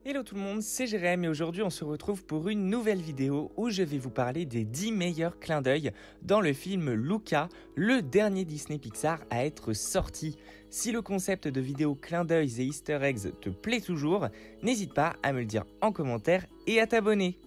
Hello tout le monde, c'est Jérém et aujourd'hui on se retrouve pour une nouvelle vidéo où je vais vous parler des 10 meilleurs clins d'œil dans le film Luca, le dernier Disney Pixar à être sorti. Si le concept de vidéo clins d'œil et easter eggs te plaît toujours, n'hésite pas à me le dire en commentaire et à t'abonner.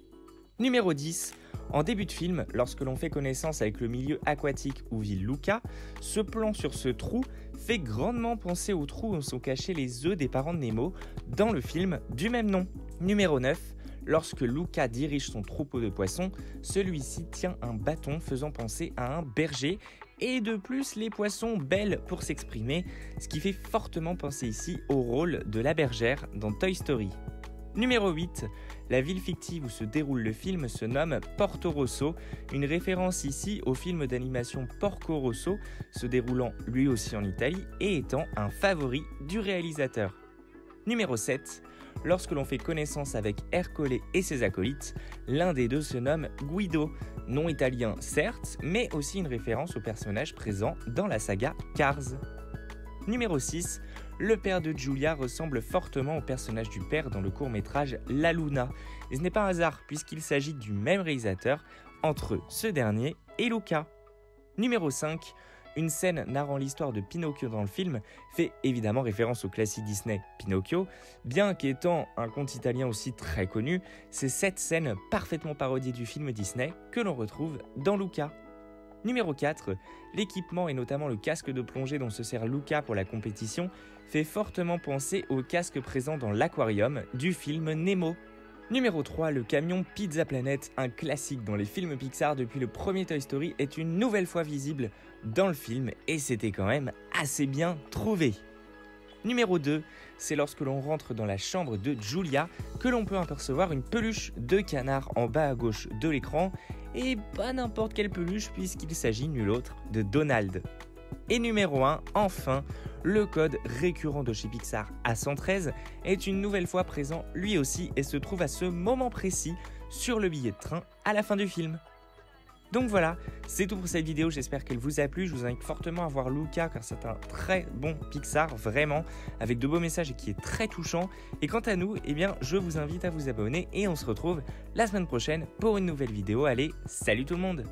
Numéro 10. En début de film, lorsque l'on fait connaissance avec le milieu aquatique où vit Luca, ce plan sur ce trou fait grandement penser au trou où sont cachés les œufs des parents de Nemo dans le film du même nom. Numéro 9. Lorsque Luca dirige son troupeau de poissons, celui-ci tient un bâton faisant penser à un berger et de plus les poissons bêlent pour s'exprimer, ce qui fait fortement penser ici au rôle de la bergère dans Toy Story. Numéro 8. La ville fictive où se déroule le film se nomme Porto Rosso, une référence ici au film d'animation Porco Rosso, se déroulant lui aussi en Italie et étant un favori du réalisateur. Numéro 7. Lorsque l'on fait connaissance avec Ercole et ses acolytes, l'un des deux se nomme Guido, nom italien certes, mais aussi une référence au personnage présent dans la saga Cars. Numéro 6. Le père de Giulia ressemble fortement au personnage du père dans le court-métrage La Luna. Et ce n'est pas un hasard puisqu'il s'agit du même réalisateur entre ce dernier et Luca. Numéro 5. Une scène narrant l'histoire de Pinocchio dans le film fait évidemment référence au classique Disney Pinocchio. Bien qu'étant un conte italien aussi très connu, c'est cette scène parfaitement parodiée du film Disney que l'on retrouve dans Luca. Numéro 4. L'équipement et notamment le casque de plongée dont se sert Luca pour la compétition fait fortement penser au casque présent dans l'aquarium du film Nemo. Numéro 3. Le camion Pizza Planet, un classique dans les films Pixar depuis le premier Toy Story, est une nouvelle fois visible dans le film et c'était quand même assez bien trouvé. Numéro 2, c'est lorsque l'on rentre dans la chambre de Giulia que l'on peut apercevoir une peluche de canard en bas à gauche de l'écran et pas n'importe quelle peluche puisqu'il s'agit nul autre de Donald. Et numéro 1, enfin, le code récurrent de chez Pixar A113 est une nouvelle fois présent lui aussi et se trouve à ce moment précis sur le billet de train à la fin du film. Donc voilà, c'est tout pour cette vidéo, j'espère qu'elle vous a plu, je vous invite fortement à voir Luca car c'est un très bon Pixar, vraiment, avec de beaux messages et qui est très touchant. Et quant à nous, eh bien, je vous invite à vous abonner et on se retrouve la semaine prochaine pour une nouvelle vidéo. Allez, salut tout le monde!